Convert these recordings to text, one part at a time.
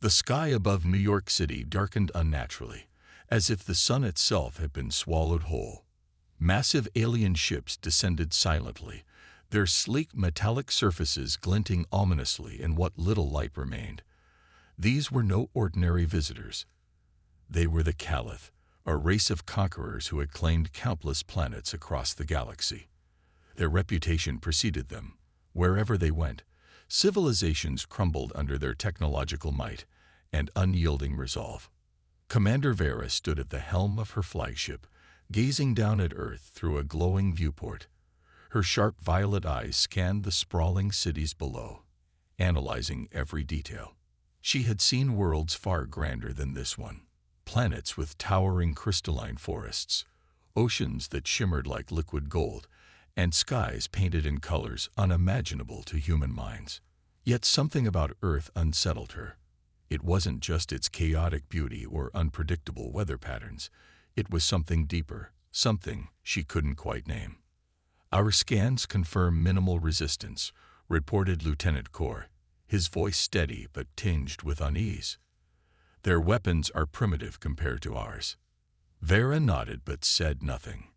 The sky above New York City darkened unnaturally, as if the sun itself had been swallowed whole. Massive alien ships descended silently, their sleek metallic surfaces glinting ominously in what little light remained. These were no ordinary visitors. They were the Caliph, a race of conquerors who had claimed countless planets across the galaxy. Their reputation preceded them. Wherever they went, civilizations crumbled under their technological might and unyielding resolve. Commander Vera stood at the helm of her flagship, gazing down at Earth through a glowing viewport. Her sharp violet eyes scanned the sprawling cities below, analyzing every detail. She had seen worlds far grander than this one. Planets with towering crystalline forests, oceans that shimmered like liquid gold, and skies painted in colors unimaginable to human minds. Yet something about Earth unsettled her. It wasn't just its chaotic beauty or unpredictable weather patterns. It was something deeper, something she couldn't quite name. "Our scans confirm minimal resistance," reported Lieutenant Kor, his voice steady but tinged with unease. "Their weapons are primitive compared to ours." Vera nodded but said nothing.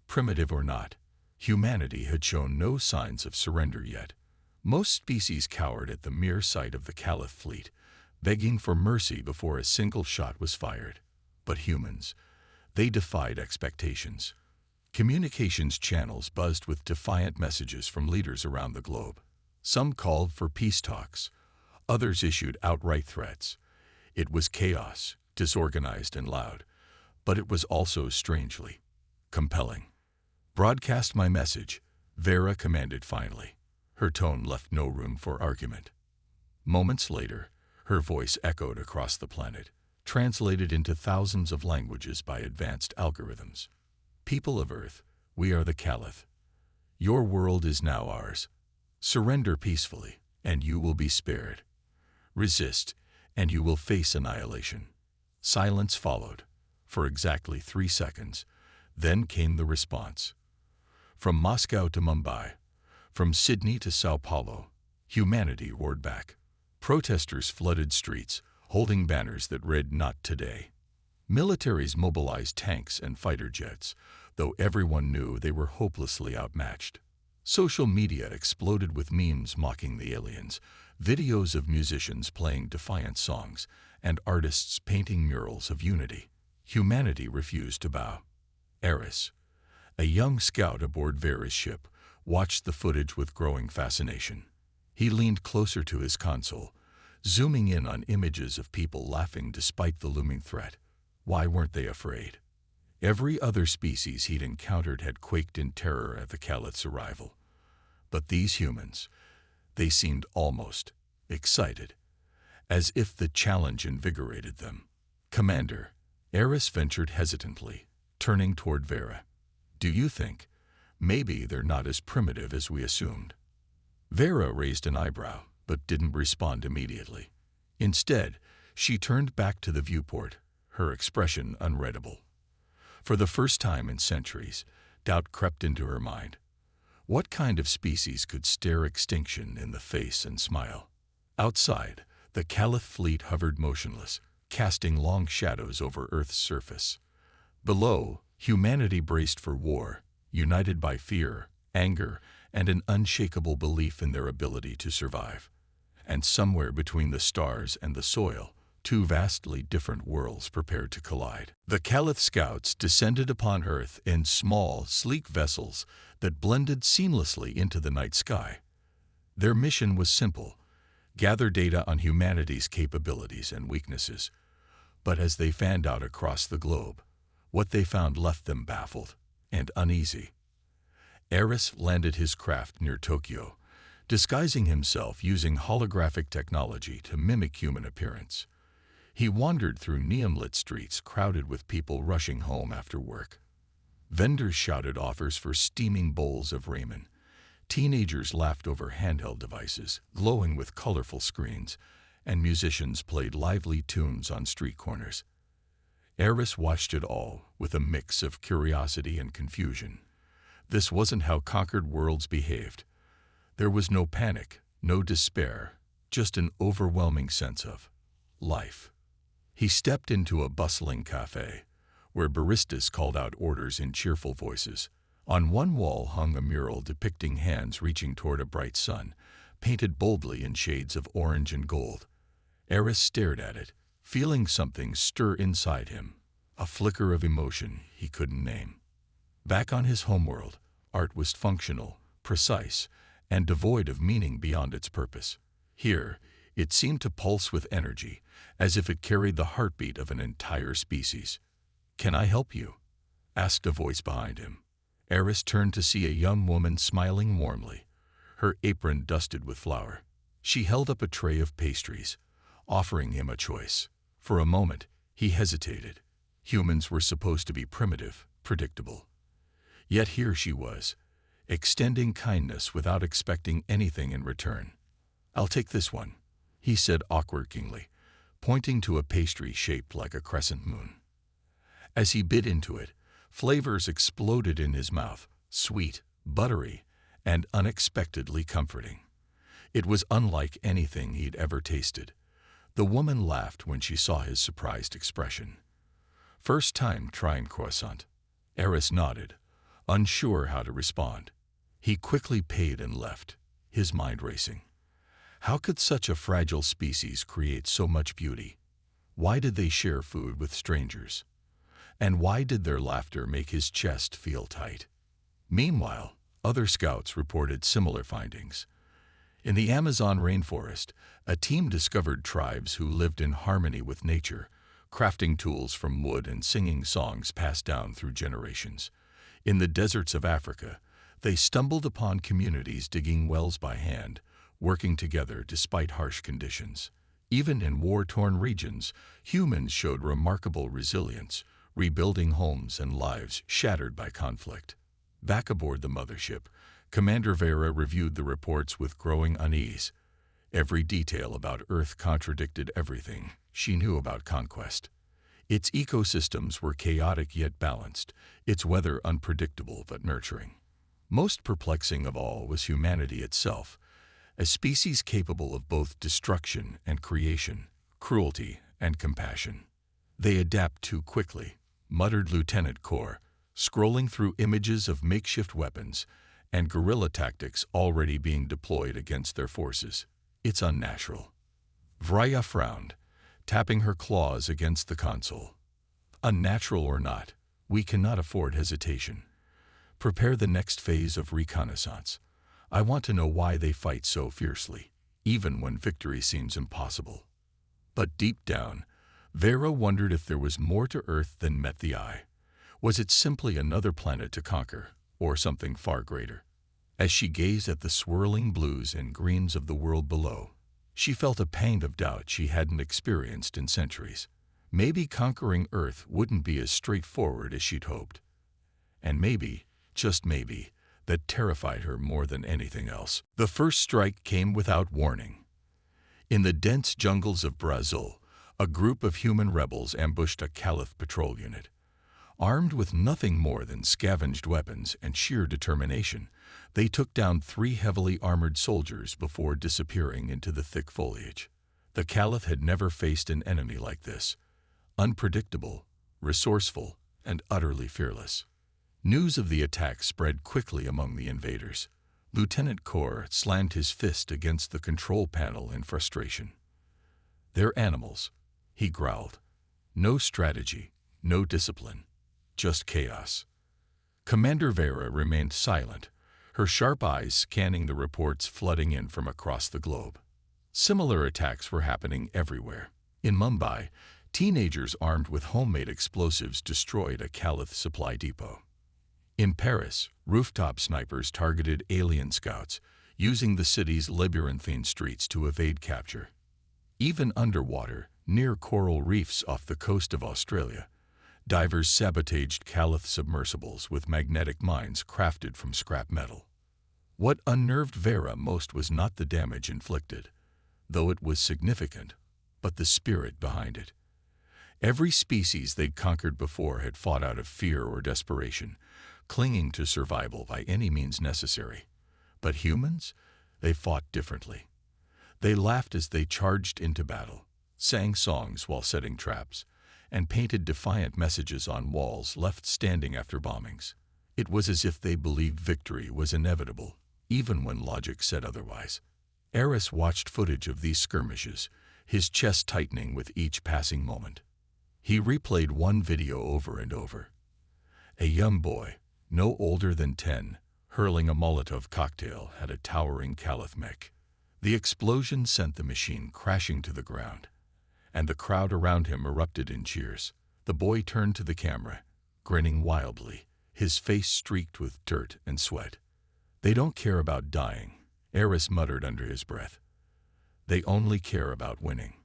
Primitive or not, humanity had shown no signs of surrender yet. Most species cowered at the mere sight of the Caliph fleet, begging for mercy before a single shot was fired. But humans, they defied expectations. Communications channels buzzed with defiant messages from leaders around the globe. Some called for peace talks. Others issued outright threats. It was chaos, disorganized and loud, but it was also strangely compelling. "Broadcast my message," Vera commanded finally. Her tone left no room for argument. Moments later, her voice echoed across the planet, translated into thousands of languages by advanced algorithms. "People of Earth, we are the Caliph. Your world is now ours. Surrender peacefully, and you will be spared. Resist, and you will face annihilation." Silence followed, for exactly 3 seconds. Then came the response. From Moscow to Mumbai, from Sydney to Sao Paulo, humanity roared back. Protesters flooded streets, holding banners that read, "Not today." Militaries mobilized tanks and fighter jets, though everyone knew they were hopelessly outmatched. Social media exploded with memes mocking the aliens, videos of musicians playing defiant songs, and artists painting murals of unity. Humanity refused to bow. Eris, a young scout aboard Vera's ship, watched the footage with growing fascination. He leaned closer to his console, zooming in on images of people laughing despite the looming threat. Why weren't they afraid? Every other species he'd encountered had quaked in terror at the Caliph's arrival. But these humans, they seemed almost excited, as if the challenge invigorated them. "Commander," Eris ventured hesitantly, turning toward Vera, "do you think maybe they're not as primitive as we assumed?" Vera raised an eyebrow, but didn't respond immediately. Instead, she turned back to the viewport, her expression unreadable. For the first time in centuries, doubt crept into her mind. What kind of species could stare extinction in the face and smile? Outside, the Caliph fleet hovered motionless, casting long shadows over Earth's surface. Below, humanity braced for war, united by fear, anger, and an unshakable belief in their ability to survive. And somewhere between the stars and the soil, two vastly different worlds prepared to collide. The Caliph scouts descended upon Earth in small, sleek vessels that blended seamlessly into the night sky. Their mission was simple: gather data on humanity's capabilities and weaknesses. But as they fanned out across the globe, what they found left them baffled and uneasy. Eris landed his craft near Tokyo, disguising himself using holographic technology to mimic human appearance. He wandered through neon-lit streets crowded with people rushing home after work. Vendors shouted offers for steaming bowls of ramen. Teenagers laughed over handheld devices, glowing with colorful screens, and musicians played lively tunes on street corners. Eris watched it all with a mix of curiosity and confusion. This wasn't how conquered worlds behaved. There was no panic, no despair, just an overwhelming sense of life. He stepped into a bustling cafe, where baristas called out orders in cheerful voices. On one wall hung a mural depicting hands reaching toward a bright sun, painted boldly in shades of orange and gold. Eris stared at it, feeling something stir inside him, a flicker of emotion he couldn't name. Back on his homeworld, art was functional, precise, and devoid of meaning beyond its purpose. Here, it seemed to pulse with energy, as if it carried the heartbeat of an entire species. "Can I help you?" asked a voice behind him. Eris turned to see a young woman smiling warmly, her apron dusted with flour. She held up a tray of pastries, offering him a choice. For a moment, he hesitated. Humans were supposed to be primitive, predictable. Yet here she was, extending kindness without expecting anything in return. "I'll take this one," he said awkwardly, pointing to a pastry shaped like a crescent moon. As he bit into it, flavors exploded in his mouth, sweet, buttery, and unexpectedly comforting. It was unlike anything he'd ever tasted. The woman laughed when she saw his surprised expression. "First time trying croissant?" Eris nodded, unsure how to respond. He quickly paid and left, his mind racing. How could such a fragile species create so much beauty? Why did they share food with strangers? And why did their laughter make his chest feel tight? Meanwhile, other scouts reported similar findings. In the Amazon rainforest, a team discovered tribes who lived in harmony with nature, crafting tools from wood and singing songs passed down through generations. In the deserts of Africa, they stumbled upon communities digging wells by hand, working together despite harsh conditions. Even in war-torn regions, humans showed remarkable resilience, rebuilding homes and lives shattered by conflict. Back aboard the mothership, Commander Vera reviewed the reports with growing unease. Every detail about Earth contradicted everything she knew about conquest. Its ecosystems were chaotic yet balanced, its weather unpredictable but nurturing. Most perplexing of all was humanity itself, a species capable of both destruction and creation, cruelty and compassion. "They adapt too quickly," muttered Lieutenant Kor, scrolling through images of makeshift weapons and guerrilla tactics already being deployed against their forces. "It's unnatural." Vrya frowned, tapping her claws against the console. "Unnatural or not, we cannot afford hesitation. Prepare the next phase of reconnaissance. I want to know why they fight so fiercely, even when victory seems impossible." But deep down, Vera wondered if there was more to Earth than met the eye. Was it simply another planet to conquer, or something far greater? As she gazed at the swirling blues and greens of the world below, she felt a pang of doubt she hadn't experienced in centuries. Maybe conquering Earth wouldn't be as straightforward as she'd hoped. And maybe, just maybe, that terrified her more than anything else. The first strike came without warning. In the dense jungles of Brazil, a group of human rebels ambushed a Caliph patrol unit. Armed with nothing more than scavenged weapons and sheer determination, they took down 3 heavily armored soldiers before disappearing into the thick foliage. The Caliph had never faced an enemy like this, unpredictable, resourceful, and utterly fearless. News of the attack spread quickly among the invaders. Lieutenant Kor slammed his fist against the control panel in frustration. "They're animals," he growled. "No strategy, no discipline, just chaos." Commander Vera remained silent, her sharp eyes scanning the reports flooding in from across the globe. Similar attacks were happening everywhere. In Mumbai, teenagers armed with homemade explosives destroyed a Caliph supply depot. In Paris, rooftop snipers targeted alien scouts, using the city's labyrinthine streets to evade capture. Even underwater, near coral reefs off the coast of Australia, divers sabotaged Caliph submersibles with magnetic mines crafted from scrap metal. What unnerved Vera most was not the damage inflicted, though it was significant, but the spirit behind it. Every species they'd conquered before had fought out of fear or desperation, clinging to survival by any means necessary. But humans? They fought differently. They laughed as they charged into battle, sang songs while setting traps, and painted defiant messages on walls left standing after bombings. It was as if they believed victory was inevitable, even when logic said otherwise. Eris watched footage of these skirmishes, his chest tightening with each passing moment. He replayed one video over and over. A young boy, no older than 10, hurling a Molotov cocktail at a towering Caliph mech. The explosion sent the machine crashing to the ground, and the crowd around him erupted in cheers. The boy turned to the camera, grinning wildly, his face streaked with dirt and sweat. "They don't care about dying," Eris muttered under his breath. "They only care about winning."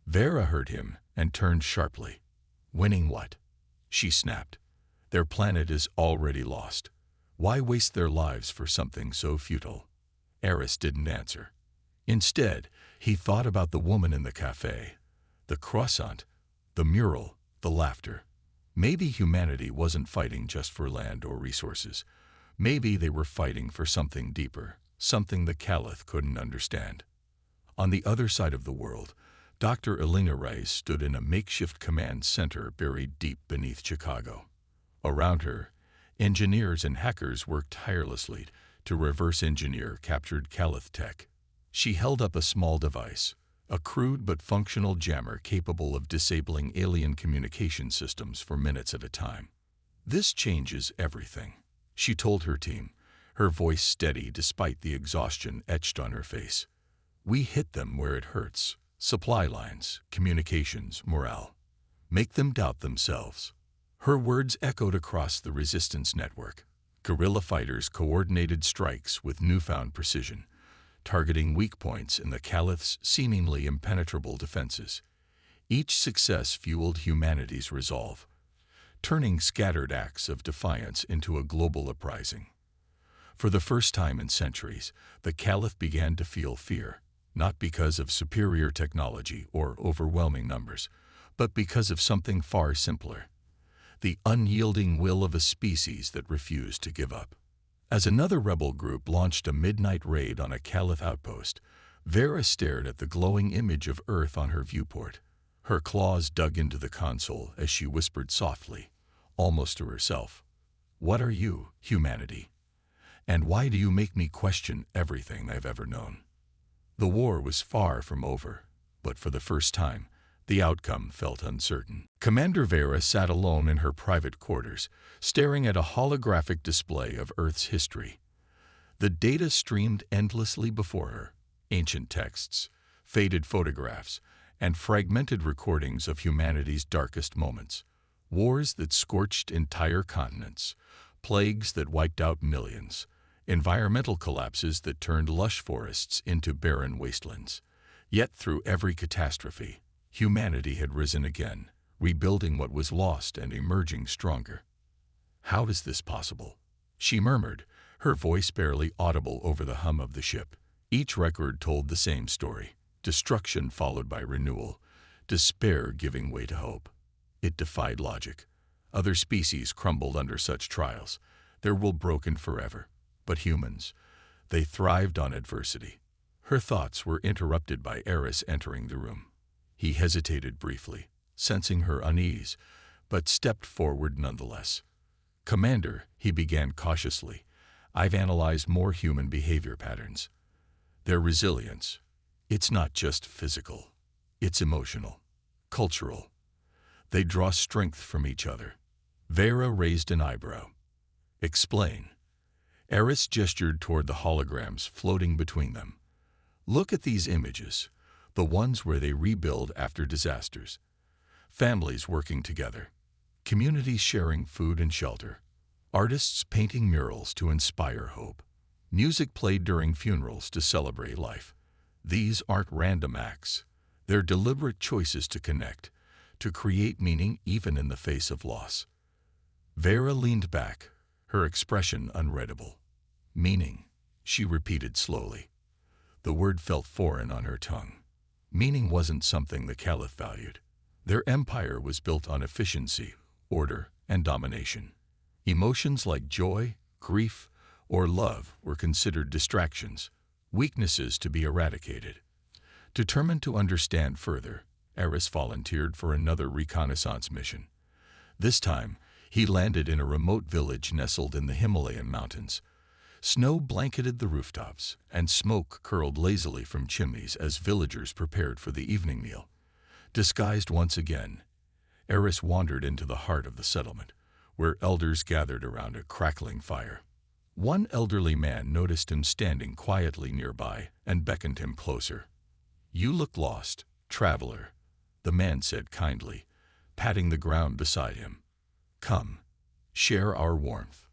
Vera heard him and turned sharply. "Winning what?" she snapped. "Their planet is already lost. Why waste their lives for something so futile?" Eris didn't answer. Instead, he thought about the woman in the cafe, the croissant, the mural, the laughter. Maybe humanity wasn't fighting just for land or resources. Maybe they were fighting for something deeper, something the Caliph couldn't understand. On the other side of the world, Dr. Elena Rice stood in a makeshift command center buried deep beneath Chicago. Around her, engineers and hackers worked tirelessly to reverse engineer captured Caliph tech. She held up a small device, a crude but functional jammer capable of disabling alien communication systems for minutes at a time. "This changes everything," she told her team, her voice steady despite the exhaustion etched on her face. "We hit them where it hurts. Supply lines, communications, morale. Make them doubt themselves." Her words echoed across the resistance network. Guerrilla fighters coordinated strikes with newfound precision, targeting weak points in the Caliph's seemingly impenetrable defenses. Each success fueled humanity's resolve, turning scattered acts of defiance into a global uprising. For the first time in centuries, the Caliph began to feel fear, not because of superior technology or overwhelming numbers, but because of something far simpler: the unyielding will of a species that refused to give up. As another rebel group launched a midnight raid on a Caliph outpost, Vera stared at the glowing image of Earth on her viewport. Her claws dug into the console as she whispered softly, almost to herself, "What are you, humanity? And why do you make me question everything I've ever known?" The war was far from over, but for the first time, the outcome felt uncertain. Commander Vera sat alone in her private quarters, staring at a holographic display of Earth's history. The data streamed endlessly before her: ancient texts, faded photographs, and fragmented recordings of humanity's darkest moments. Wars that scorched entire continents, plagues that wiped out millions, environmental collapses that turned lush forests into barren wastelands. Yet through every catastrophe, humanity had risen again, rebuilding what was lost and emerging stronger. "How is this possible?" she murmured, her voice barely audible over the hum of the ship. Each record told the same story: destruction followed by renewal, despair giving way to hope. It defied logic. Other species crumbled under such trials, their will broken forever. But humans, they thrived on adversity. Her thoughts were interrupted by Eris entering the room. He hesitated briefly, sensing her unease, but stepped forward nonetheless. "Commander," he began cautiously, "I've analyzed more human behavior patterns. Their resilience, it's not just physical, it's emotional, cultural. They draw strength from each other." Vera raised an eyebrow. "Explain." Eris gestured toward the holograms floating between them. "Look at these images, the ones where they rebuild after disasters. Families working together, communities sharing food and shelter, artists painting murals to inspire hope, music played during funerals to celebrate life. These aren't random acts. They're deliberate choices to connect, to create meaning even in the face of loss." Vera leaned back, her expression unreadable. "Meaning," she repeated slowly. The word felt foreign on her tongue. Meaning wasn't something the Caliph valued. Their empire was built on efficiency, order, and domination. Emotions like joy, grief, or love were considered distractions, weaknesses to be eradicated. Determined to understand further, Eris volunteered for another reconnaissance mission. This time, he landed in a remote village nestled in the Himalayan mountains. Snow blanketed the rooftops, and smoke curled lazily from chimneys as villagers prepared for the evening meal. Disguised once again, Eris wandered into the heart of the settlement, where elders gathered around a crackling fire. One elderly man noticed him standing quietly nearby and beckoned him closer. "You look lost, traveler," the man said kindly, patting the ground beside him. "Come, share our warmth."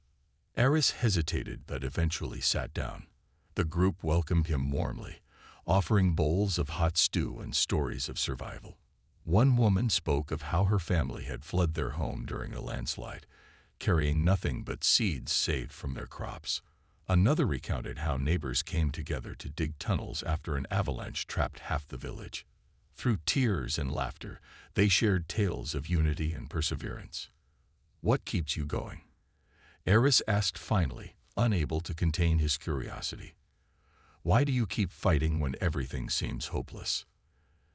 Eris hesitated but eventually sat down. The group welcomed him warmly, offering bowls of hot stew and stories of survival. One woman spoke of how her family had fled their home during a landslide, carrying nothing but seeds saved from their crops. Another recounted how neighbors came together to dig tunnels after an avalanche trapped half the village. Through tears and laughter, they shared tales of unity and perseverance. "What keeps you going?" Eris asked finally, unable to contain his curiosity. "Why do you keep fighting when everything seems hopeless?"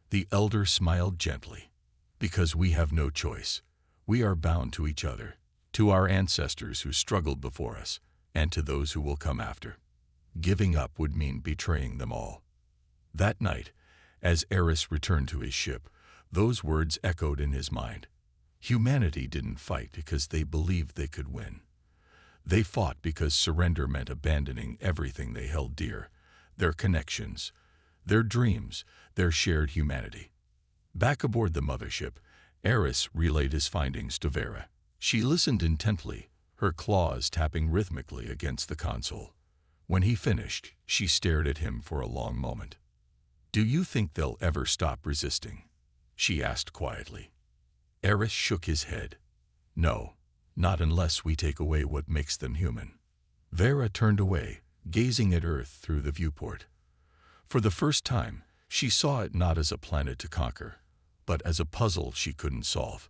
The elder smiled gently. "Because we have no choice. We are bound to each other, to our ancestors who struggled before us, and to those who will come after. Giving up would mean betraying them all." That night, as Eris returned to his ship, those words echoed in his mind. Humanity didn't fight because they believed they could win. They fought because surrender meant abandoning everything they held dear, their connections, their dreams, their shared humanity. Back aboard the mothership, Eris relayed his findings to Vera. She listened intently, her claws tapping rhythmically against the console. When he finished, she stared at him for a long moment. "Do you think they'll ever stop resisting?" she asked quietly. Eris shook his head. "No, not unless we take away what makes them human." Vera turned away, gazing at Earth through the viewport. For the first time, she saw it not as a planet to conquer, but as a puzzle she couldn't solve.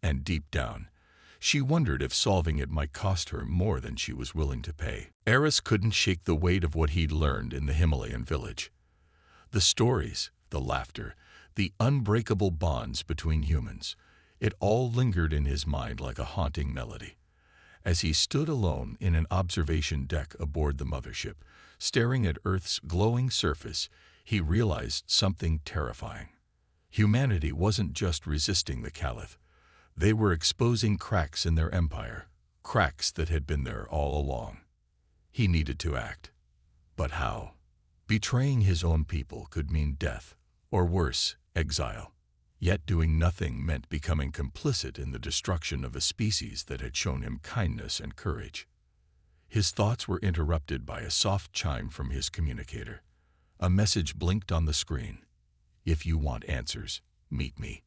And deep down, she wondered if solving it might cost her more than she was willing to pay. Eris couldn't shake the weight of what he'd learned in the Himalayan village. The stories, the laughter, the unbreakable bonds between humans, it all lingered in his mind like a haunting melody. As he stood alone in an observation deck aboard the mothership, staring at Earth's glowing surface, he realized something terrifying. Humanity wasn't just resisting the Caliph. They were exposing cracks in their empire, cracks that had been there all along. He needed to act. But how? Betraying his own people could mean death, or worse, exile. Yet doing nothing meant becoming complicit in the destruction of a species that had shown him kindness and courage. His thoughts were interrupted by a soft chime from his communicator. A message blinked on the screen. "If you want answers, meet me."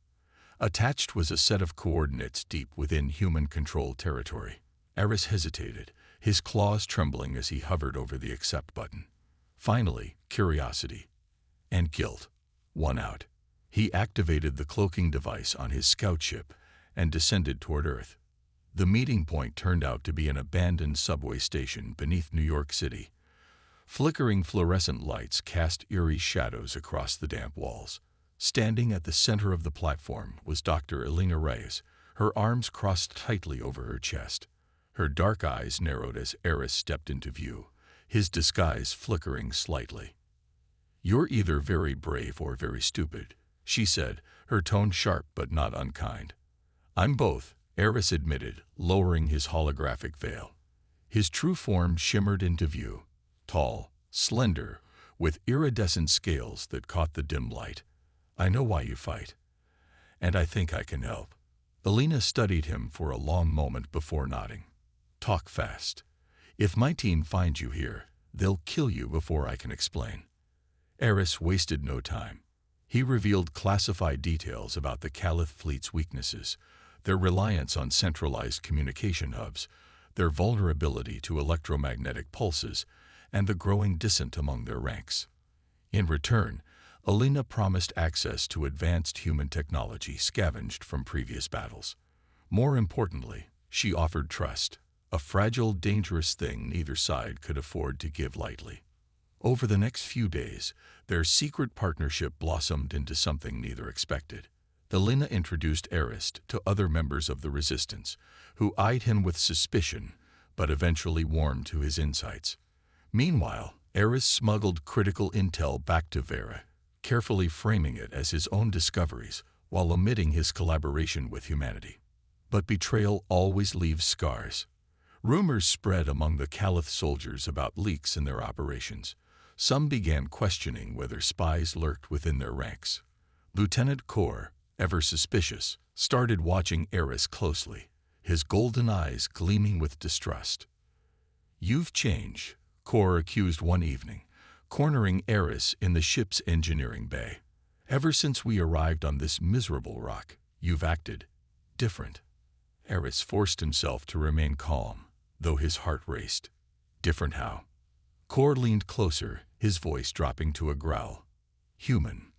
Attached was a set of coordinates deep within human-controlled territory. Eris hesitated, his claws trembling as he hovered over the accept button. Finally, curiosity and guilt won out. He activated the cloaking device on his scout ship and descended toward Earth. The meeting point turned out to be an abandoned subway station beneath New York City. Flickering fluorescent lights cast eerie shadows across the damp walls. Standing at the center of the platform was Dr. Elena Reyes, her arms crossed tightly over her chest. Her dark eyes narrowed as Eris stepped into view, his disguise flickering slightly. "You're either very brave or very stupid," she said, her tone sharp but not unkind. "I'm both," Eris admitted, lowering his holographic veil. His true form shimmered into view, tall, slender, with iridescent scales that caught the dim light. "I know why you fight, and I think I can help." Elena studied him for a long moment before nodding. "Talk fast. If my team finds you here, they'll kill you before I can explain." Eris wasted no time. He revealed classified details about the Caliph fleet's weaknesses, their reliance on centralized communication hubs, their vulnerability to electromagnetic pulses, and the growing dissent among their ranks. In return, Elena promised access to advanced human technology scavenged from previous battles. More importantly, she offered trust, a fragile, dangerous thing neither side could afford to give lightly. Over the next few days, their secret partnership blossomed into something neither expected. Elena introduced Arist to other members of the resistance, who eyed him with suspicion, but eventually warmed to his insights. Meanwhile, Arist smuggled critical intel back to Vera, carefully framing it as his own discoveries while omitting his collaboration with humanity. But betrayal always leaves scars. Rumors spread among the Caliph soldiers about leaks in their operations. Some began questioning whether spies lurked within their ranks. Lieutenant Kor, ever suspicious, started watching Eris closely, his golden eyes gleaming with distrust. "You've changed," Kor accused one evening, cornering Eris in the ship's engineering bay. "Ever since we arrived on this miserable rock, you've acted different." Eris forced himself to remain calm, though his heart raced. "Different how?" Kor leaned closer, his voice dropping to a growl. "Human."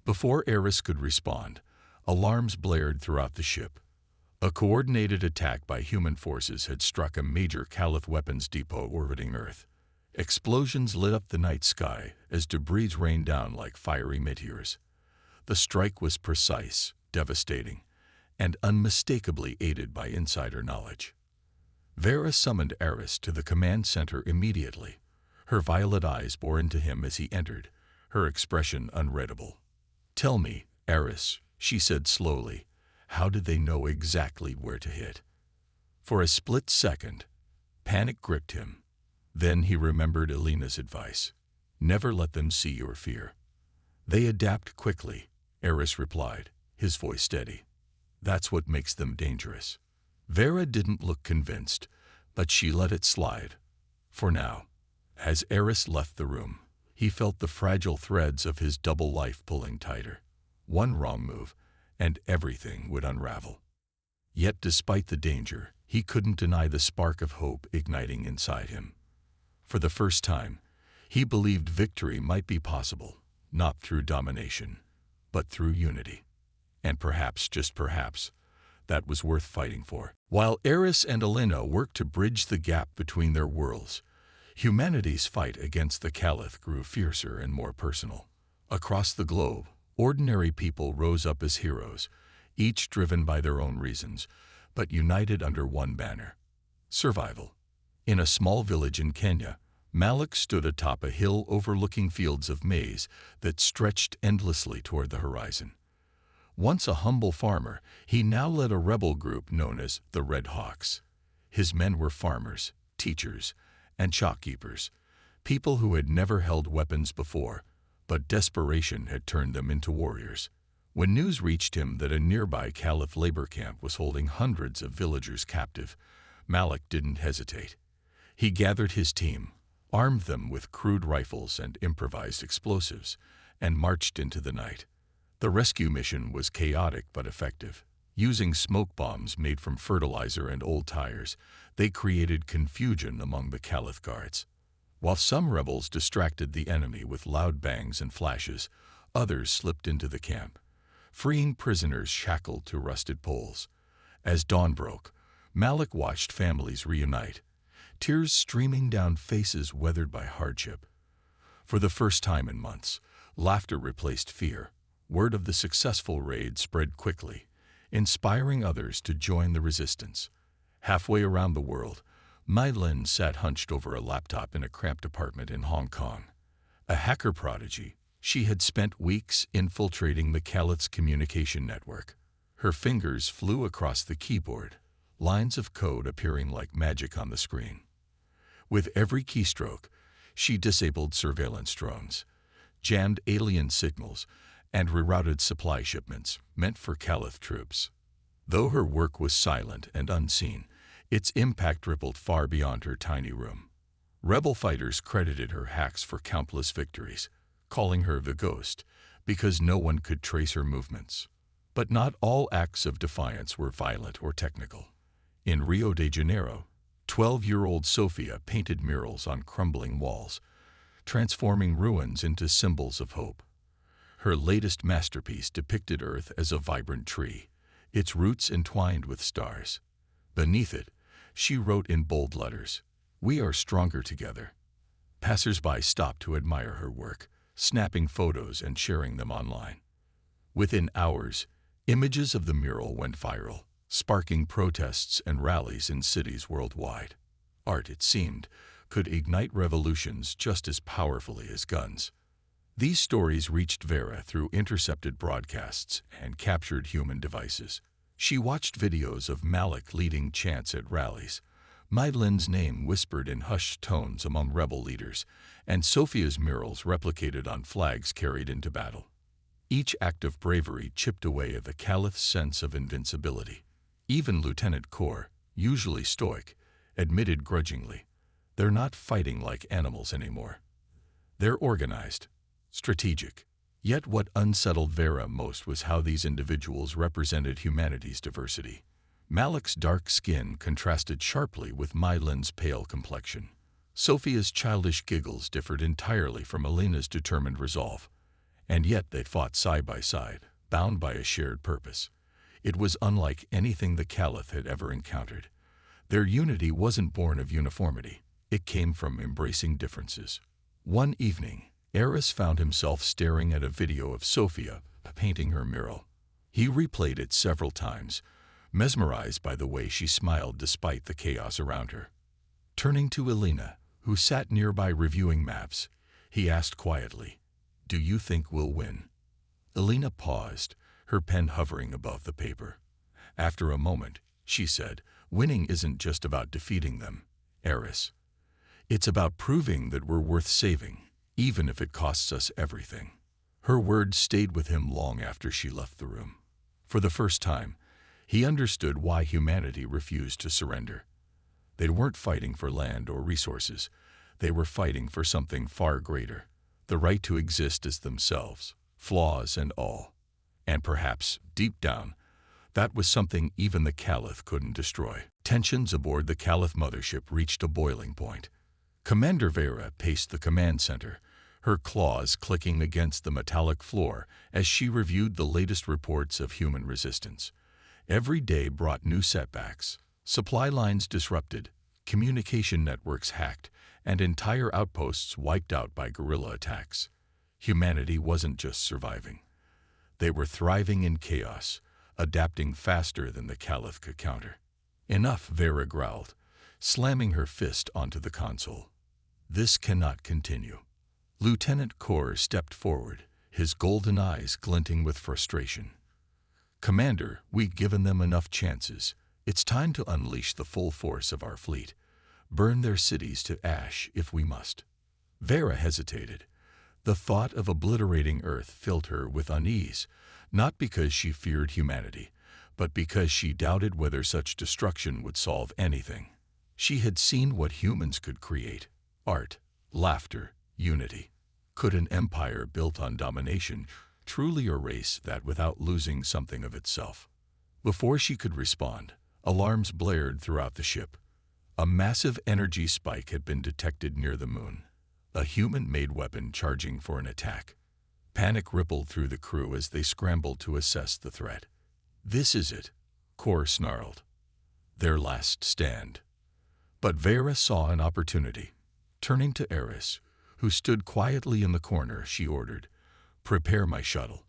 Before Eris could respond, alarms blared throughout the ship. A coordinated attack by human forces had struck a major Caliph weapons depot orbiting Earth. Explosions lit up the night sky as debris rained down like fiery meteors. The strike was precise, devastating, and unmistakably aided by insider knowledge. Vera summoned Eris to the command center immediately. Her violet eyes bore into him as he entered, her expression unreadable. "Tell me, Eris," she said slowly, "how did they know exactly where to hit?" For a split second, panic gripped him. Then he remembered Elena's advice. "Never let them see your fear." "They adapt quickly," Eris replied, his voice steady. "That's what makes them dangerous." Vera didn't look convinced, but she let it slide. For now. As Eris left the room, he felt the fragile threads of his double life pulling tighter. One wrong move, and everything would unravel. Yet despite the danger, he couldn't deny the spark of hope igniting inside him. For the first time, he believed victory might be possible, not through domination, but through unity. And perhaps, just perhaps, that was worth fighting for. While Eris and Elena worked to bridge the gap between their worlds, humanity's fight against the Caliph grew fiercer and more personal. Across the globe, ordinary people rose up as heroes, each driven by their own reasons, but united under one banner: survival. In a small village in Kenya, Malik stood atop a hill overlooking fields of maize that stretched endlessly toward the horizon. Once a humble farmer, he now led a rebel group known as the Red Hawks. His men were farmers, teachers, and shopkeepers, people who had never held weapons before, but desperation had turned them into warriors. When news reached him that a nearby Caliph labor camp was holding hundreds of villagers captive, Malik didn't hesitate. He gathered his team, armed them with crude rifles and improvised explosives, and marched into the night. The rescue mission was chaotic but effective. Using smoke bombs made from fertilizer and old tires, they created confusion among the Caliph guards. While some rebels distracted the enemy with loud bangs and flashes, others slipped into the camp, freeing prisoners shackled to rusted poles. As dawn broke, Malik watched families reunite, tears streaming down faces weathered by hardship. For the first time in months, laughter replaced fear. Word of the successful raid spread quickly, inspiring others to join the resistance. Halfway around the world, Mai Lin sat hunched over a laptop in a cramped apartment in Hong Kong. A hacker prodigy, she had spent weeks infiltrating the Caliph's communication network. Her fingers flew across the keyboard, lines of code appearing like magic on the screen. With every keystroke, she disabled surveillance drones, jammed alien signals, and rerouted supply shipments meant for Caliph troops. Though her work was silent and unseen, its impact rippled far beyond her tiny room. Rebel fighters credited her hacks for countless victories, calling her the Ghost, because no one could trace her movements. But not all acts of defiance were violent or technical. In Rio de Janeiro, 12-year-old Sofia painted murals on crumbling walls, transforming ruins into symbols of hope. Her latest masterpiece depicted Earth as a vibrant tree, its roots entwined with stars. Beneath it, she wrote in bold letters, "We are stronger together." Passers-by stopped to admire her work, snapping photos and sharing them online. Within hours, images of the mural went viral, sparking protests and rallies in cities worldwide. Art, it seemed, could ignite revolutions just as powerfully as guns. These stories reached Vera through intercepted broadcasts and captured human devices. She watched videos of Malik leading chants at rallies, Maiden's name whispered in hushed tones among rebel leaders, and Sophia's murals replicated on flags carried into battle. Each act of bravery chipped away at the Caliph's sense of invincibility. Even Lieutenant Kor, usually stoic, admitted grudgingly, "They're not fighting like animals anymore. They're organized, strategic." Yet what unsettled Vera most was how these individuals represented humanity's diversity. Malik's dark skin contrasted sharply with Maiden's pale complexion. Sophia's childish giggles differed entirely from Elena's determined resolve. And yet they fought side by side, bound by a shared purpose. It was unlike anything the Caliph had ever encountered. Their unity wasn't born of uniformity. It came from embracing differences. One evening, Eris found himself staring at a video of Sophia painting her mural. He replayed it several times, mesmerized by the way she smiled despite the chaos around her. Turning to Elena, who sat nearby reviewing maps, he asked quietly, "Do you think we'll win?" Elena paused, her pen hovering above the paper. After a moment, she said, "Winning isn't just about defeating them, Eris. It's about proving that we're worth saving, even if it costs us everything." Her words stayed with him long after she left the room. For the first time, he understood why humanity refused to surrender. They weren't fighting for land or resources. They were fighting for something far greater, the right to exist as themselves, flaws and all. And perhaps, deep down, that was something even the Caliph couldn't destroy. Tensions aboard the Caliph mothership reached a boiling point. Commander Vera paced the command center, her claws clicking against the metallic floor as she reviewed the latest reports of human resistance. Every day brought new setbacks, supply lines disrupted, communication networks hacked, and entire outposts wiped out by guerrilla attacks. Humanity wasn't just surviving. They were thriving in chaos, adapting faster than the Caliph could counter. "Enough," Vera growled, slamming her fist onto the console. "This cannot continue." Lieutenant Kor stepped forward, his golden eyes glinting with frustration. "Commander, we've given them enough chances. It's time to unleash the full force of our fleet. Burn their cities to ash if we must." Vera hesitated. The thought of obliterating Earth filled her with unease, not because she feared humanity, but because she doubted whether such destruction would solve anything. She had seen what humans could create: art, laughter, unity. Could an empire built on domination truly erase that without losing something of itself? Before she could respond, alarms blared throughout the ship. A massive energy spike had been detected near the moon, a human-made weapon charging for an attack. Panic rippled through the crew as they scrambled to assess the threat. "This is it," Kor snarled. "Their last stand." But Vera saw an opportunity. Turning to Eris, who stood quietly in the corner, she ordered, "Prepare my shuttle.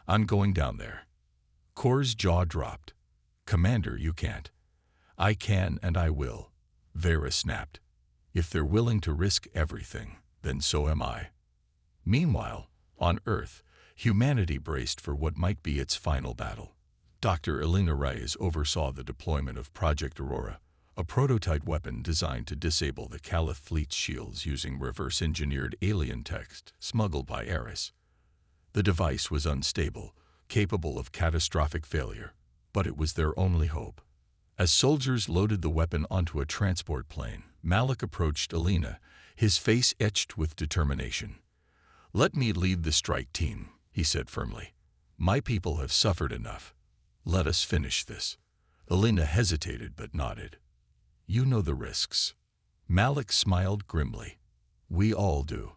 I'm going down there." Kor's jaw dropped. "Commander, you can't." "I can and I will," Vera snapped. "If they're willing to risk everything, then so am I." Meanwhile, on Earth, humanity braced for what might be its final battle. Dr. Elena Reyes oversaw the deployment of Project Aurora, a prototype weapon designed to disable the Caliph fleet's shields using reverse-engineered alien text smuggled by Eris. The device was unstable, capable of catastrophic failure, but it was their only hope. As soldiers loaded the weapon onto a transport plane, Malik approached Elena, his face etched with determination. "Let me lead the strike team," he said firmly. "My people have suffered enough. Let us finish this." Elena hesitated but nodded. "You know the risks." Malik smiled grimly. "We all do.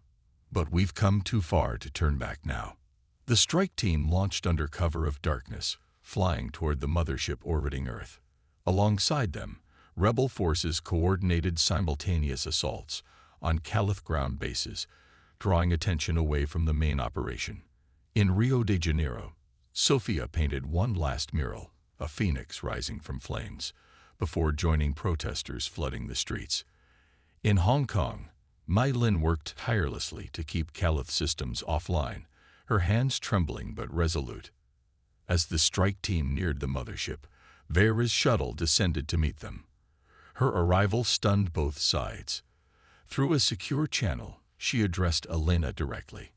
But we've come too far to turn back now." The strike team launched under cover of darkness, flying toward the mothership orbiting Earth. Alongside them, rebel forces coordinated simultaneous assaults, on Caliph ground bases, drawing attention away from the main operation. In Rio de Janeiro, Sofia painted one last mural, a phoenix rising from flames, before joining protesters flooding the streets. In Hong Kong, Mai Lin worked tirelessly to keep Caliph systems offline, her hands trembling but resolute. As the strike team neared the mothership, Vera's shuttle descended to meet them. Her arrival stunned both sides. Through a secure channel, she addressed Elena directly.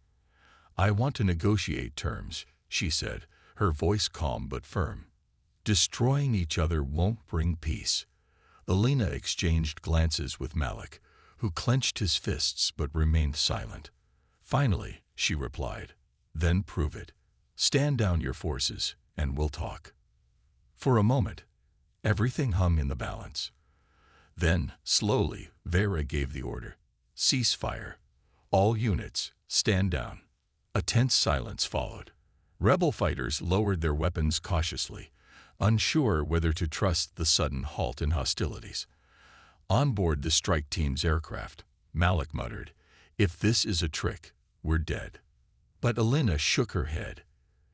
"I want to negotiate terms," she said, her voice calm but firm. "Destroying each other won't bring peace." Elena exchanged glances with Malik, who clenched his fists but remained silent. Finally, she replied, "Then prove it. Stand down your forces, and we'll talk." For a moment, everything hung in the balance. Then, slowly, Vera gave the order, "Cease fire. All units, stand down." A tense silence followed. Rebel fighters lowered their weapons cautiously, unsure whether to trust the sudden halt in hostilities. On board the strike team's aircraft, Malik muttered, "If this is a trick, we're dead." But Elena shook her head.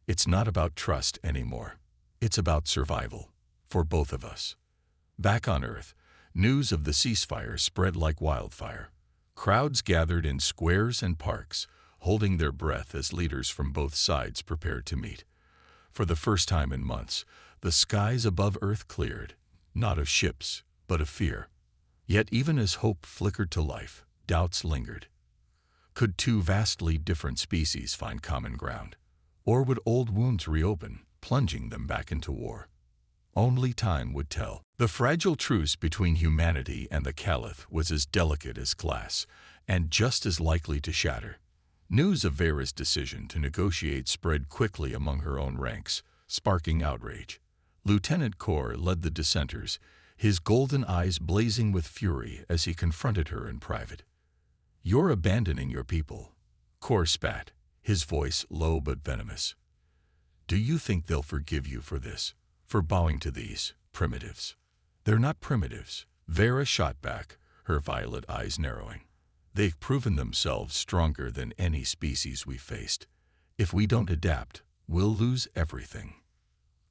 "It's not about trust anymore. It's about survival, for both of us." Back on Earth, news of the ceasefire spread like wildfire. Crowds gathered in squares and parks, holding their breath as leaders from both sides prepared to meet. For the first time in months, the skies above Earth cleared, not of ships, but of fear. Yet even as hope flickered to life, doubts lingered. Could two vastly different species find common ground? Or would old wounds reopen, plunging them back into war? Only time would tell. The fragile truce between humanity and the Caliph was as delicate as glass, and just as likely to shatter. News of Vera's decision to negotiate spread quickly among her own ranks, sparking outrage. Lieutenant Kor led the dissenters, his golden eyes blazing with fury as he confronted her in private. "You're abandoning your people," Kor spat, his voice low but venomous. "Do you think they'll forgive you for this, for bowing to these primitives?" "They're not primitives," Vera shot back, her violet eyes narrowing. "They've proven themselves stronger than any species we've faced. If we don't adapt, we'll lose everything."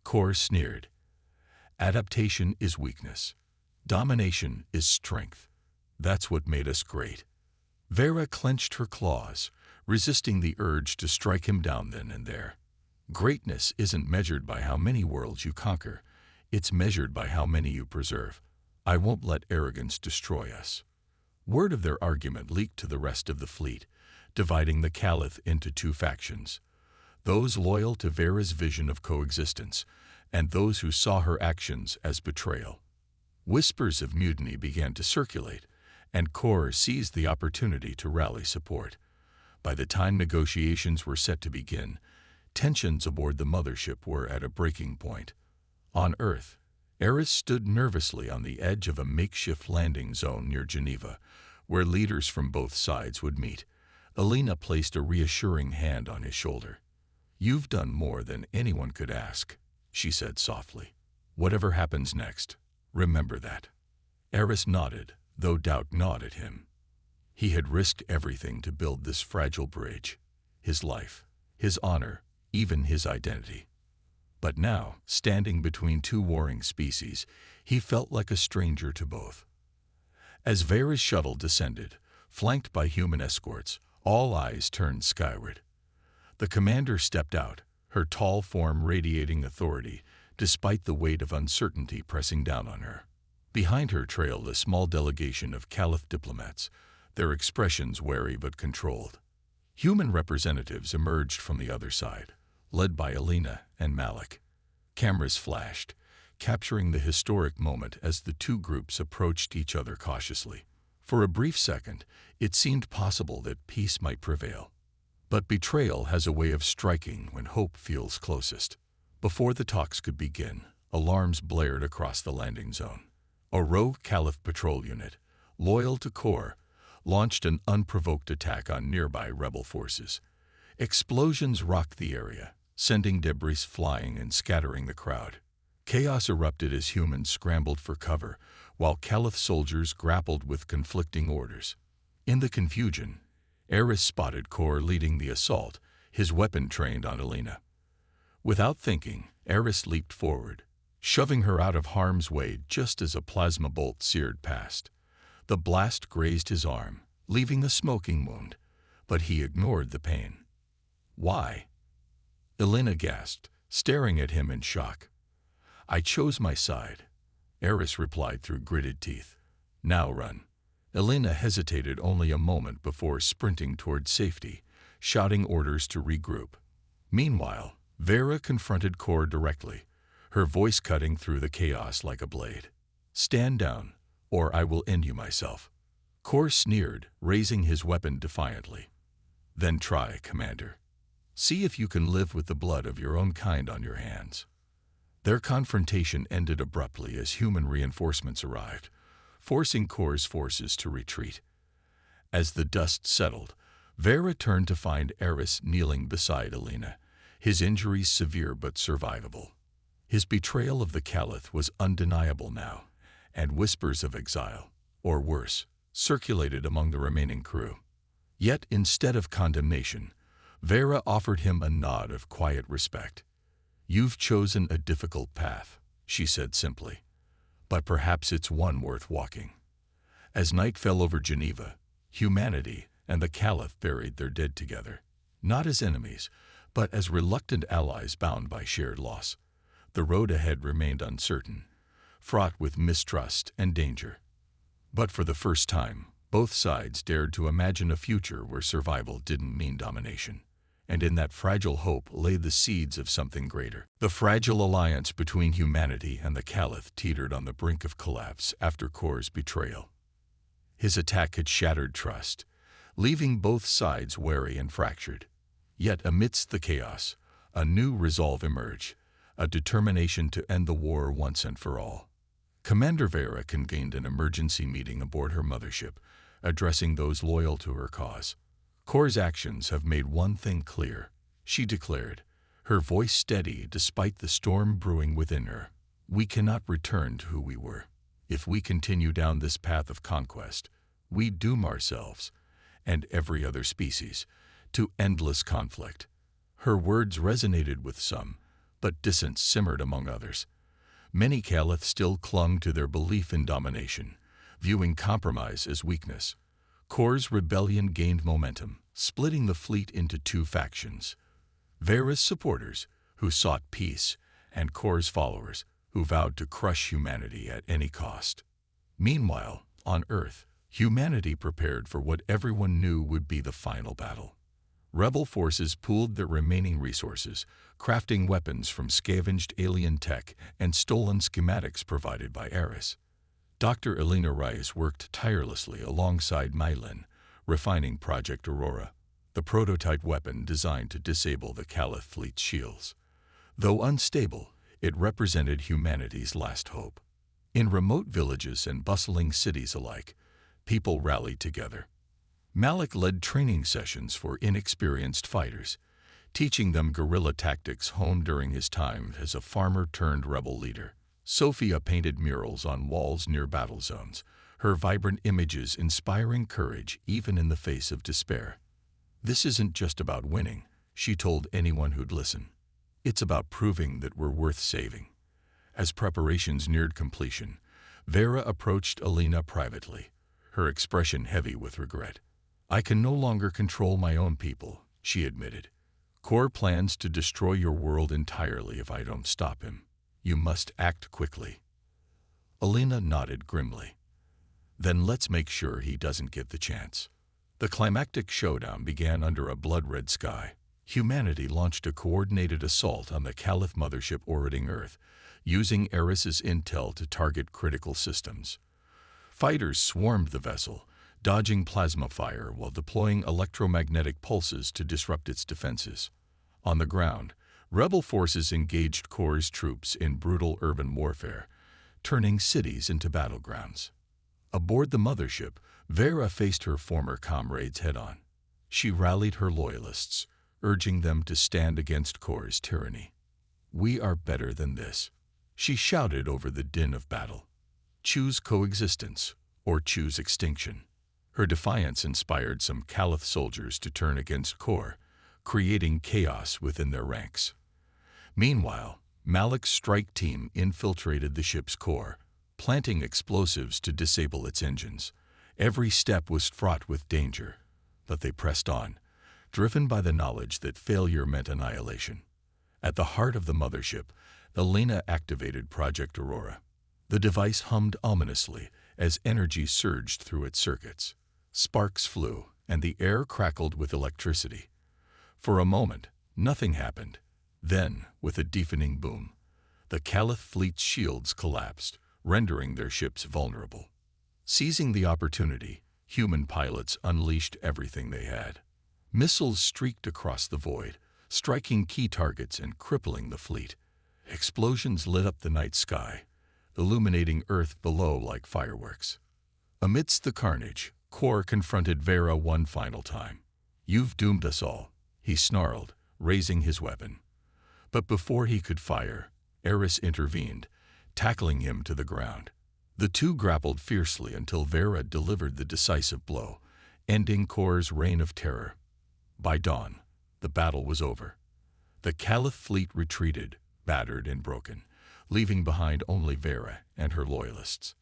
Kor sneered. "Adaptation is weakness. Domination is strength. That's what made us great." Vera clenched her claws, resisting the urge to strike him down then and there. "Greatness isn't measured by how many worlds you conquer. It's measured by how many you preserve. I won't let arrogance destroy us." Word of their argument leaked to the rest of the fleet, dividing the Caliph into two factions: those loyal to Vera's vision of coexistence, and those who saw her actions as betrayal. Whispers of mutiny began to circulate, and Kor seized the opportunity to rally support. By the time negotiations were set to begin, tensions aboard the mothership were at a breaking point. On Earth, Eris stood nervously on the edge of a makeshift landing zone near Geneva, where leaders from both sides would meet. Elena placed a reassuring hand on his shoulder. "You've done more than anyone could ask," she said softly. "Whatever happens next, remember that." Eris nodded, though doubt gnawed at him. He had risked everything to build this fragile bridge: his life, his honor, even his identity. But now, standing between two warring species, he felt like a stranger to both. As Vera's shuttle descended, flanked by human escorts, all eyes turned skyward. The commander stepped out, her tall form radiating authority, despite the weight of uncertainty pressing down on her. Behind her trailed a small delegation of Caliph diplomats, their expressions wary but controlled. Human representatives emerged from the other side, led by Elena and Malik. Cameras flashed, capturing the historic moment as the two groups approached each other cautiously. For a brief second, it seemed possible that peace might prevail. But betrayal has a way of striking when hope feels closest. Before the talks could begin, alarms blared across the landing zone. A rogue Caliph patrol unit, loyal to Kor, launched an unprovoked attack on nearby rebel forces. Explosions rocked the area, sending debris flying and scattering the crowd. Chaos erupted as humans scrambled for cover, while Caliph soldiers grappled with conflicting orders. In the confusion, Eris spotted Kor leading the assault, his weapon trained on Alina. Without thinking, Eris leaped forward, shoving her out of harm's way just as a plasma bolt seared past. The blast grazed his arm, leaving a smoking wound, but he ignored the pain. "Why?" Alina gasped, staring at him in shock. "I chose my side," Eris replied through gritted teeth. "Now run." Alina hesitated only a moment before sprinting toward safety, shouting orders to regroup. Meanwhile, Vera confronted Kor directly, her voice cutting through the chaos like a blade. "Stand down, or I will end you myself." Kor sneered, raising his weapon defiantly. "Then try, Commander. See if you can live with the blood of your own kind on your hands." Their confrontation ended abruptly as human reinforcements arrived, forcing Kor's forces to retreat. As the dust settled, Vera turned to find Eris kneeling beside Alina, his injuries severe but survivable. His betrayal of the Caliph was undeniable now, and whispers of exile, or worse, circulated among the remaining crew. Yet instead of condemnation, Vera offered him a nod of quiet respect. "You've chosen a difficult path," she said simply, "but perhaps it's one worth walking." As night fell over Geneva, humanity and the Caliph buried their dead together, not as enemies, but as reluctant allies bound by shared loss. The road ahead remained uncertain, fraught with mistrust and danger. But for the first time, both sides dared to imagine a future where survival didn't mean domination. And in that fragile hope lay the seeds of something greater. The fragile alliance between humanity and the Caliph teetered on the brink of collapse after Kor's betrayal. His attack had shattered trust, leaving both sides wary and fractured. Yet amidst the chaos, a new resolve emerged, a determination to end the war once and for all. Commander Vera convened an emergency meeting aboard her mothership, addressing those loyal to her cause. "Kor's actions have made one thing clear," she declared, her voice steady despite the storm brewing within her. "We cannot return to who we were. If we continue down this path of conquest, we doom ourselves, and every other species, to endless conflict." Her words resonated with some, but dissent simmered among others. Many Caliph still clung to their belief in domination, viewing compromise as weakness. Kor's rebellion gained momentum, splitting the fleet into two factions: Vera's supporters, who sought peace, and Kor's followers, who vowed to crush humanity at any cost. Meanwhile, on Earth, humanity prepared for what everyone knew would be the final battle. Rebel forces pooled their remaining resources, crafting weapons from scavenged alien tech and stolen schematics provided by Eris. Dr. Alina Rice worked tirelessly alongside Mylin, refining Project Aurora, the prototype weapon designed to disable the Caliph fleet's shields. Though unstable, it represented humanity's last hope. In remote villages and bustling cities alike, people rallied together. Malik led training sessions for inexperienced fighters, teaching them guerrilla tactics honed during his time as a farmer-turned-rebel leader. Sophia painted murals on walls near battle zones, her vibrant images inspiring courage even in the face of despair. "This isn't just about winning," she told anyone who'd listen. "It's about proving that we're worth saving." As preparations neared completion, Vera approached Alina privately, her expression heavy with regret. "I can no longer control my own people," she admitted. "Kor plans to destroy your world entirely if I don't stop him. You must act quickly." Alina nodded grimly. "Then let's make sure he doesn't get the chance." The climactic showdown began under a blood-red sky. Humanity launched a coordinated assault on the Caliph mothership orbiting Earth, using Eris's intel to target critical systems. Fighters swarmed the vessel, dodging plasma fire while deploying electromagnetic pulses to disrupt its defenses. On the ground, rebel forces engaged Kor's troops in brutal urban warfare, turning cities into battlegrounds. Aboard the mothership, Vera faced her former comrades head-on. She rallied her loyalists, urging them to stand against Kor's tyranny. "We are better than this," she shouted over the din of battle. "Choose coexistence, or choose extinction." Her defiance inspired some Caliph soldiers to turn against Kor, creating chaos within their ranks. Meanwhile, Malik's strike team infiltrated the ship's core, planting explosives to disable its engines. Every step was fraught with danger, but they pressed on, driven by the knowledge that failure meant annihilation. At the heart of the mothership, Elena activated Project Aurora. The device hummed ominously as energy surged through its circuits. Sparks flew, and the air crackled with electricity. For a moment, nothing happened. Then, with a deafening boom, the Caliph fleet's shields collapsed, rendering their ships vulnerable. Seizing the opportunity, human pilots unleashed everything they had. Missiles streaked across the void, striking key targets and crippling the fleet. Explosions lit up the night sky, illuminating Earth below like fireworks. Amidst the carnage, Kor confronted Vera one final time. "You've doomed us all," he snarled, raising his weapon. But before he could fire, Eris intervened, tackling him to the ground. The two grappled fiercely until Vera delivered the decisive blow, ending Kor's reign of terror. By dawn, the battle was over. The Caliph fleet retreated, battered and broken, leaving behind only Vera and her loyalists.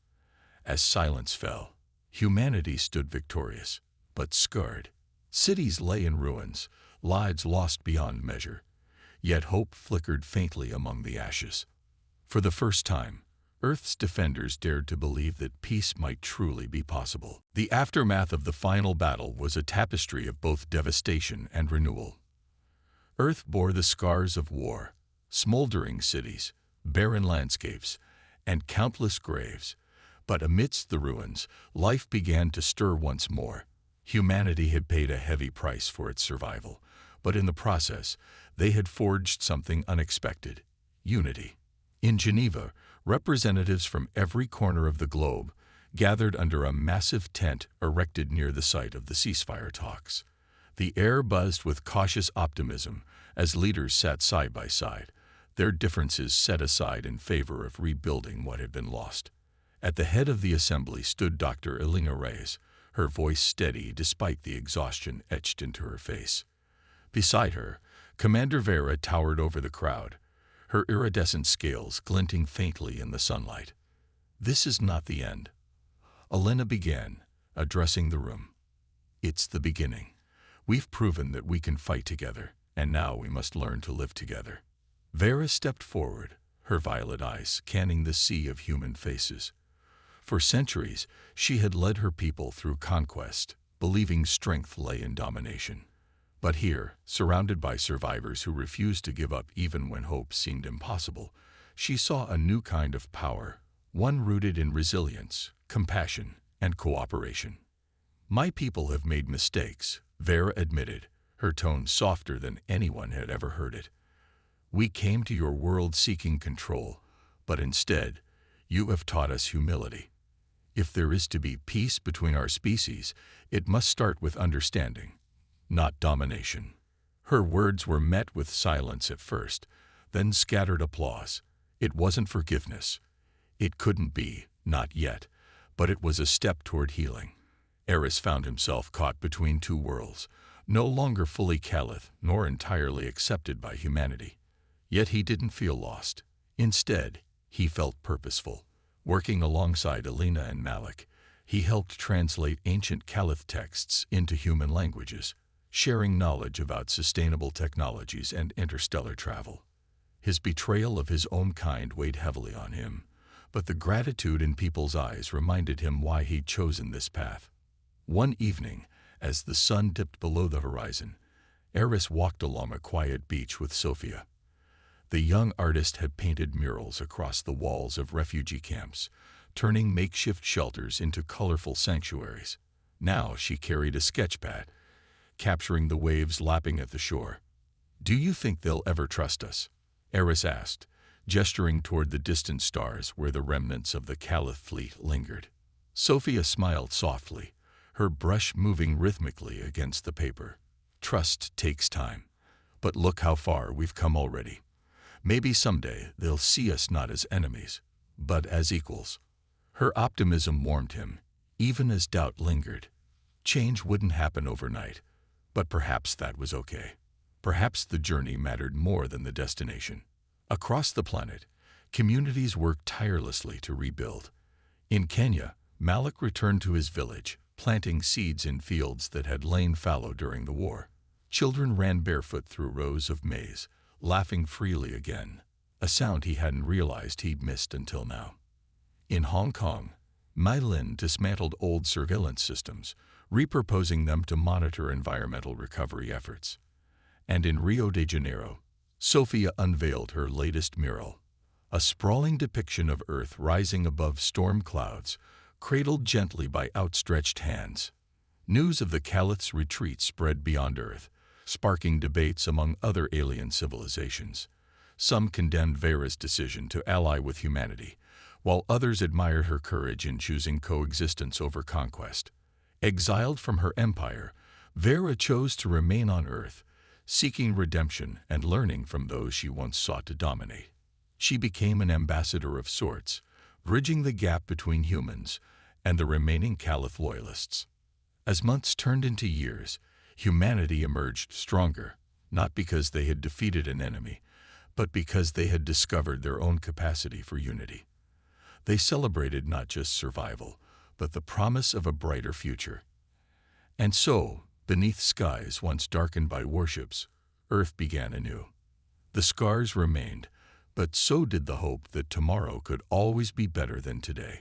As silence fell, humanity stood victorious, but scarred. Cities lay in ruins, lives lost beyond measure. Yet hope flickered faintly among the ashes. For the first time, Earth's defenders dared to believe that peace might truly be possible. The aftermath of the final battle was a tapestry of both devastation and renewal. Earth bore the scars of war, smoldering cities, barren landscapes, and countless graves. But amidst the ruins, life began to stir once more. Humanity had paid a heavy price for its survival, but in the process, they had forged something unexpected: unity. In Geneva, representatives from every corner of the globe gathered under a massive tent erected near the site of the ceasefire talks. The air buzzed with cautious optimism as leaders sat side by side, their differences set aside in favor of rebuilding what had been lost. At the head of the assembly stood Dr. Elena Reyes, her voice steady despite the exhaustion etched into her face. Beside her, Commander Vera towered over the crowd, her iridescent scales glinting faintly in the sunlight. "This is not the end," Elena began, addressing the room. "It's the beginning. We've proven that we can fight together, and now we must learn to live together." Vera stepped forward, her violet eyes scanning the sea of human faces. For centuries, she had led her people through conquest, believing strength lay in domination. But here, surrounded by survivors who refused to give up even when hope seemed impossible, she saw a new kind of power, one rooted in resilience, compassion, and cooperation. "My people have made mistakes," Vera admitted, her tone softer than anyone had ever heard it. "We came to your world seeking control, but instead, you have taught us humility. If there is to be peace between our species, it must start with understanding, not domination." Her words were met with silence at first, then scattered applause. It wasn't forgiveness. It couldn't be, not yet, but it was a step toward healing. Eris found himself caught between two worlds, no longer fully Caliph nor entirely accepted by humanity. Yet he didn't feel lost. Instead, he felt purposeful. Working alongside Elena and Malik, he helped translate ancient Caliph texts into human languages, sharing knowledge about sustainable technologies and interstellar travel. His betrayal of his own kind weighed heavily on him, but the gratitude in people's eyes reminded him why he'd chosen this path. One evening, as the sun dipped below the horizon, Eris walked along a quiet beach with Sophia. The young artist had painted murals across the walls of refugee camps, turning makeshift shelters into colorful sanctuaries. Now she carried a sketchpad, capturing the waves lapping at the shore. "Do you think they'll ever trust us?" Eris asked, gesturing toward the distant stars where the remnants of the Caliph fleet lingered. Sophia smiled softly, her brush moving rhythmically against the paper. "Trust takes time, but look how far we've come already. Maybe someday they'll see us not as enemies, but as equals." Her optimism warmed him, even as doubt lingered. Change wouldn't happen overnight, but perhaps that was okay. Perhaps the journey mattered more than the destination. Across the planet, communities worked tirelessly to rebuild. In Kenya, Malik returned to his village, planting seeds in fields that had lain fallow during the war. Children ran barefoot through rows of maize, laughing freely again, a sound he hadn't realized he'd missed until now. In Hong Kong, Mai Lin dismantled old surveillance systems, repurposing them to monitor environmental recovery efforts. And in Rio de Janeiro, Sofia unveiled her latest mural, a sprawling depiction of Earth rising above storm clouds, cradled gently by outstretched hands. News of the Caliph's retreat spread beyond Earth, sparking debates among other alien civilizations. Some condemned Vera's decision to ally with humanity, while others admired her courage in choosing coexistence over conquest. Exiled from her empire, Vera chose to remain on Earth, seeking redemption and learning from those she once sought to dominate. She became an ambassador of sorts, bridging the gap between humans and the remaining Caliph loyalists. As months turned into years, humanity emerged stronger, not because they had defeated an enemy, but because they had discovered their own capacity for unity. They celebrated not just survival, but the promise of a brighter future. And so, beneath skies once darkened by warships, Earth began anew. The scars remained, but so did the hope that tomorrow could always be better than today.